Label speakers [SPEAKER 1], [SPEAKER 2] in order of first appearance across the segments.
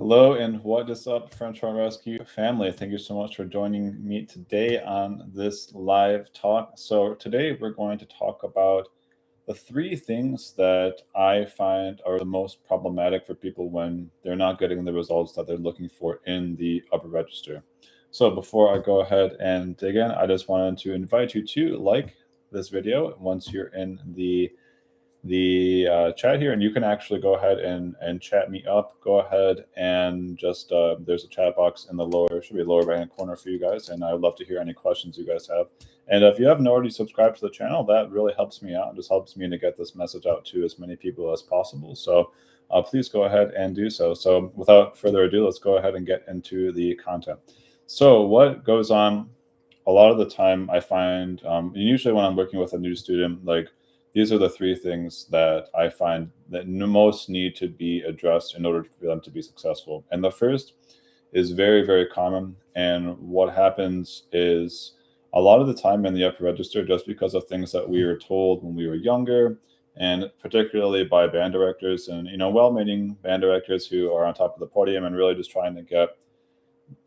[SPEAKER 1] Hello and what is up, French Horn Rescue family? Thank you so much for joining me today on this live talk. So today we're going to talk about the three things that I find are the most problematic for people when they're not getting the results that they're looking for in the upper register. So before I go ahead and dig in, I just wanted to invite you to like this video once you're in the chat here, and you can actually go ahead and chat me up. Go ahead and just there's a chat box in the lower, should be lower right hand corner for you guys, and I would love to hear any questions you guys have. And if you haven't already subscribed to the channel, that really helps me out and just helps me to get this message out to as many people as possible. So please go ahead and do so. So without further ado, let's go ahead and get into the content. So what goes on a lot of the time, I find, usually when I'm working with a new student, like these are the three things that I find that most need to be addressed in order for them to be successful. And the first is very, very common. And what happens is a lot of the time in the upper register, just because of things that we were told when we were younger, and particularly by band directors and, well-meaning band directors who are on top of the podium and really just trying to get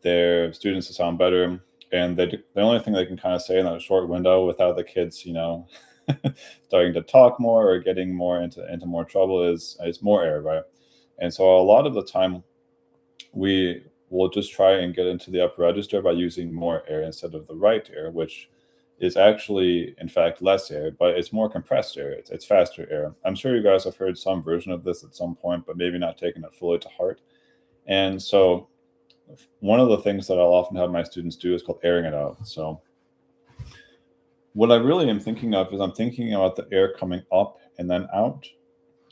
[SPEAKER 1] their students to sound better. And the only thing they can kind of say in that short window without the kids, starting to talk more or getting more into more trouble is more air, right? And so a lot of the time we will just try and get into the upper register by using more air instead of the right air, which is actually in fact less air, but it's more compressed air. It's faster air. I'm sure you guys have heard some version of this at some point, but maybe not taken it fully to heart. And so one of the things that I'll often have my students do is called airing it out. So what I really am thinking of is I'm thinking about the air coming up and then out,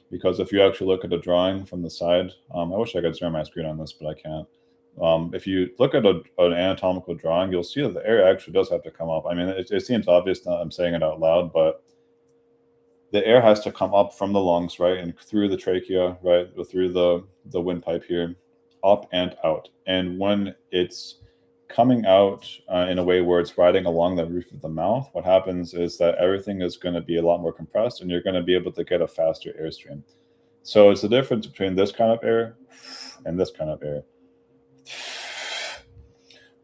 [SPEAKER 1] because if you actually look at a drawing from the side, I wish I could share my screen on this, but I can't. If you look at an anatomical drawing, you'll see that the air actually does have to come up. I mean, it seems obvious that I'm saying it out loud, but the air has to come up from the lungs, right, and through the trachea, right, through the windpipe here, up and out. And when it's coming out in a way where it's riding along the roof of the mouth, what happens is that everything is going to be a lot more compressed and you're going to be able to get a faster airstream. So it's the difference between this kind of air and this kind of air.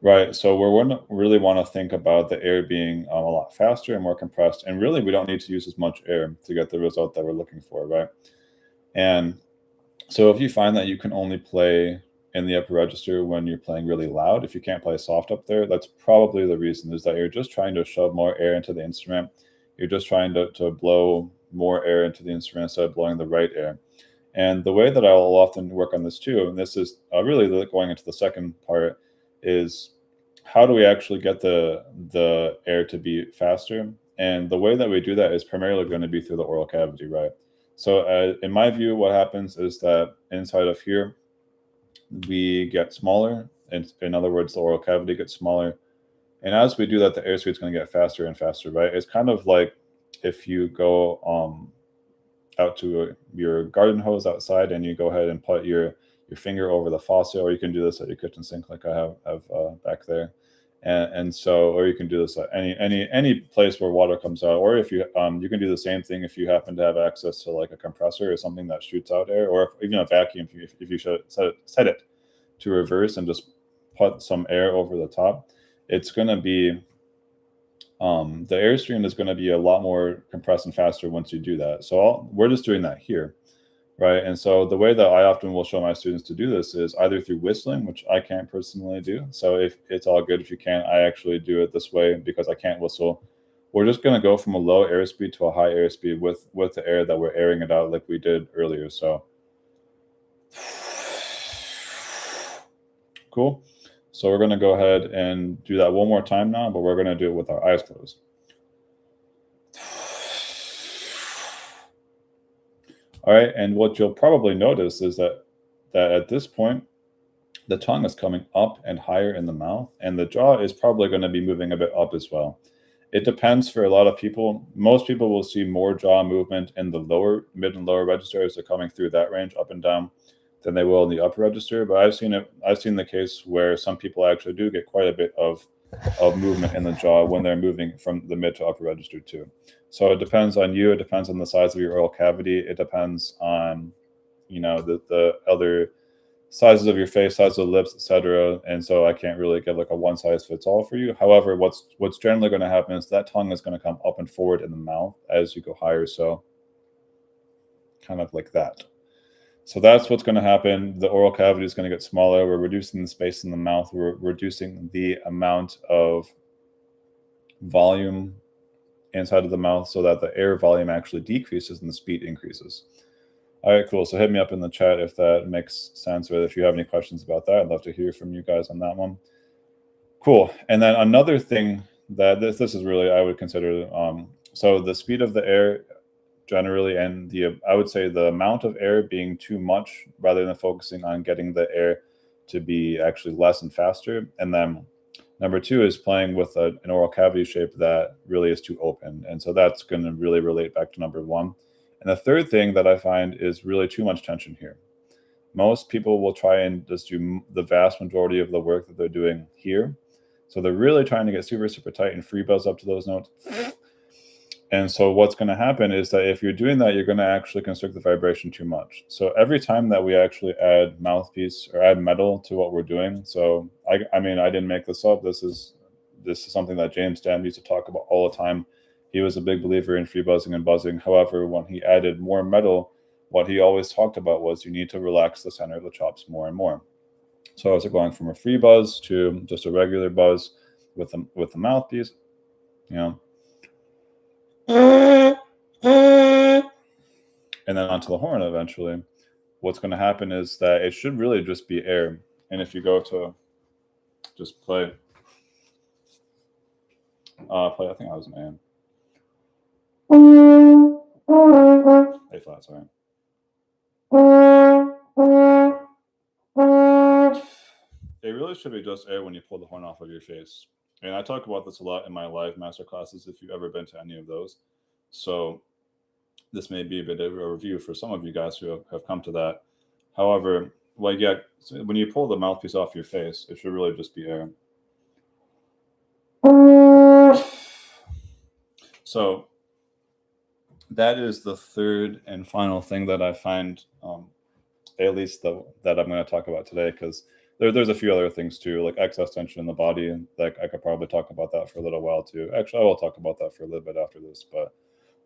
[SPEAKER 1] Right. So we really want to think about the air being a lot faster and more compressed. And really, we don't need to use as much air to get the result that we're looking for, right? And so if you find that you can only play in the upper register when you're playing really loud, if you can't play soft up there, that's probably the reason, is that you're just trying to shove more air into the instrument. You're just trying to blow more air into the instrument instead of blowing the right air. And the way that I will often work on this too, and this is really going into the second part, is how do we actually get the air to be faster? And the way that we do that is primarily going to be through the oral cavity, right? So in my view, what happens is that inside of here, we get smaller. And in other words, the oral cavity gets smaller. And as we do that, the airspeed is going to get faster and faster, right? It's kind of like if you go out to your garden hose outside and you go ahead and put your finger over the faucet, or you can do this at your kitchen sink like I have back there. And so, or you can do this at any place where water comes out, or if you you can do the same thing if you happen to have access to like a compressor or something that shoots out air, or even a vacuum. If you should set it to reverse and just put some air over the top, it's going to be the airstream is going to be a lot more compressed and faster once you do that. So we're just doing that here. Right. And so the way that I often will show my students to do this is either through whistling, which I can't personally do. So if it's all good if you can't, I actually do it this way because I can't whistle. We're just going to go from a low airspeed to a high airspeed with the air that we're airing it out like we did earlier. So cool. So we're going to go ahead and do that one more time now, but we're going to do it with our eyes closed. All right, and what you'll probably notice is that at this point, the tongue is coming up and higher in the mouth, and the jaw is probably going to be moving a bit up as well. It depends for a lot of people. Most people will see more jaw movement in the lower, mid and lower register as they're coming through that range up and down than they will in the upper register. But I've seen the case where some people actually do get quite a bit of movement in the jaw when they're moving from the mid to upper register too. So it depends on you. It depends on the size of your oral cavity. It depends on, the other sizes of your face, size of the lips, etc. And so I can't really get like a one size fits all for you. However, what's generally going to happen is that tongue is going to come up and forward in the mouth as you go higher. So kind of like that. So that's what's going to happen. The oral cavity is going to get smaller. We're reducing the space in the mouth. We're reducing the amount of volume inside of the mouth so that the air volume actually decreases and the speed increases. All right, cool. So hit me up in the chat if that makes sense, or if you have any questions about that. I'd love to hear from you guys on that one. Cool. And then another thing that this is really, I would consider, so the speed of the air generally, and I would say the amount of air being too much rather than focusing on getting the air to be actually less and faster. And then number two is playing with an oral cavity shape that really is too open. And so that's going to really relate back to number one. And the third thing that I find is really too much tension here. Most people will try and just do the vast majority of the work that they're doing here. So they're really trying to get super, super tight and free buzz up to those notes. And so what's going to happen is that if you're doing that, you're going to actually constrict the vibration too much. So every time that we actually add mouthpiece or add metal to what we're doing, so I mean, I didn't make this up. This is something that James Dam used to talk about all the time. He was a big believer in free buzzing and buzzing. However, when he added more metal, what he always talked about was you need to relax the center of the chops more and more. So as going from a free buzz to just a regular buzz with the mouthpiece, you know, and then onto the horn eventually, what's going to happen is that it should really just be air. And if you go to just play, I think I was an AM. A flat, sorry. It really should be just air when you pull the horn off of your face. And I talk about this a lot in my live master classes if you've ever been to any of those. So this may be a bit of a review for some of you guys who have come to that. However, like, yeah, when you pull the mouthpiece off your face, it should really just be air. So that is the third and final thing that I find, at least that I'm going to talk about today, because there's a few other things too, like excess tension in the body, and like I could probably talk about that for a little while too. Actually, I will talk about that for a little bit after this, but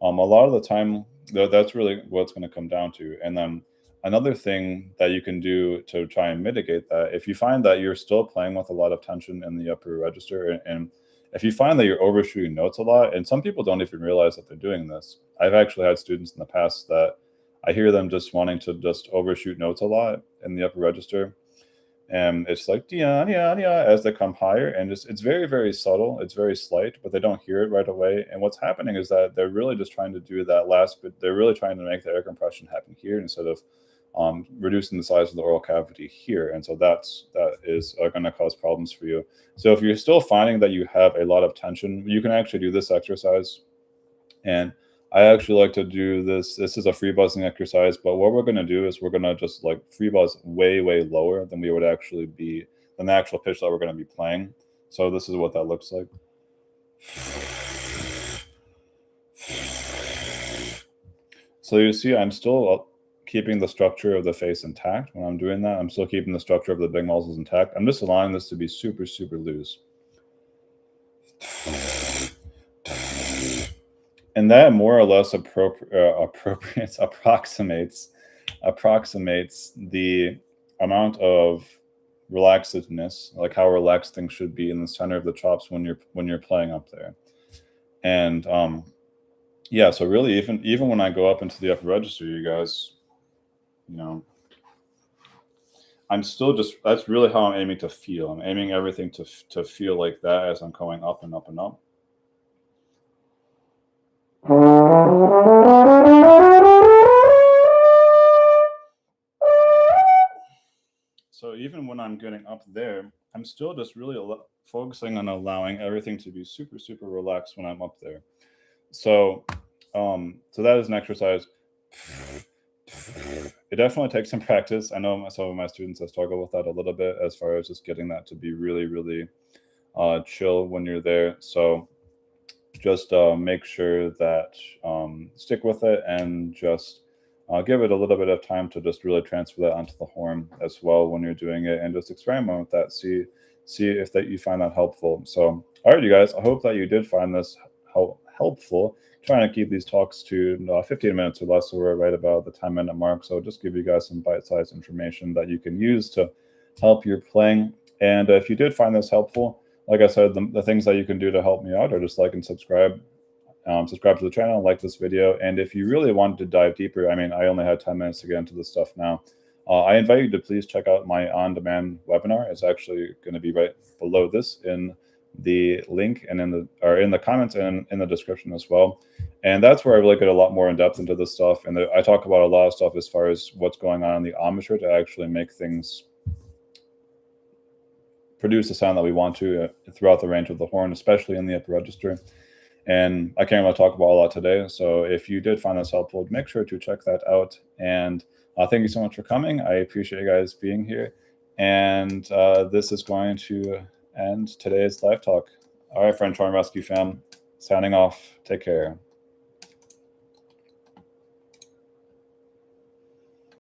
[SPEAKER 1] a lot of the time, that's really what's going to come down to. And then another thing that you can do to try and mitigate that, if you find that you're still playing with a lot of tension in the upper register, and if you find that you're overshooting notes a lot, and some people don't even realize that they're doing this. I've actually had students in the past that I hear them just wanting to just overshoot notes a lot in the upper register. And it's like dia, dia, dia, as they come higher, and it's very, very subtle. It's very slight, but they don't hear it right away. And what's happening is that they're really just trying to do that last bit. They're really trying to make the air compression happen here instead of reducing the size of the oral cavity here. And so that is going to cause problems for you. So if you're still finding that you have a lot of tension, you can actually do this exercise. And I actually like to do this. This is a free buzzing exercise, but what we're going to do is we're going to just like free buzz way, way lower than we would actually be, than the actual pitch that we're going to be playing. So this is what that looks like. So you see, I'm still keeping the structure of the face intact. When I'm doing that, I'm still keeping the structure of the big muscles intact. I'm just allowing this to be super, super loose. And that more or less approximates the amount of relaxedness, like how relaxed things should be in the center of the chops when you're playing up there. And yeah, so really even when I go up into the upper register, you guys, you know, I'm still just, that's really how I'm aiming to feel. I'm aiming everything to feel like that as I'm going up and up and up. So even when I'm getting up there, I'm still just really focusing on allowing everything to be super, super relaxed when I'm up there. So, so that is an exercise. It definitely takes some practice. I know some of my students have struggled with that a little bit as far as just getting that to be really, really chill when you're there. So just make sure that stick with it and just give it a little bit of time to just really transfer that onto the horn as well when you're doing it, and just experiment with that. See if that you find that helpful. So, all right, you guys, I hope that you did find this helpful. Trying to keep these talks to 15 minutes or less, so we're right about the 10-minute mark. So just give you guys some bite-sized information that you can use to help your playing. And if you did find this helpful, like I said, the things that you can do to help me out are just like and subscribe. Subscribe to the channel, like this video, and if you really wanted to dive deeper, I mean, I only had 10 minutes to get into this stuff now. I invite you to please check out my on-demand webinar. It's actually going to be right below this in the link and in the comments and in the description as well. And that's where I really get a lot more in depth into this stuff. And I talk about a lot of stuff as far as what's going on in the embouchure to actually make things produce the sound that we want to throughout the range of the horn, especially in the upper register. And I can't really talk about a lot today. So if you did find this helpful, make sure to check that out. And thank you so much for coming. I appreciate you guys being here. And this is going to end today's live talk. All right, French Horn Rescue fam, signing off. Take care.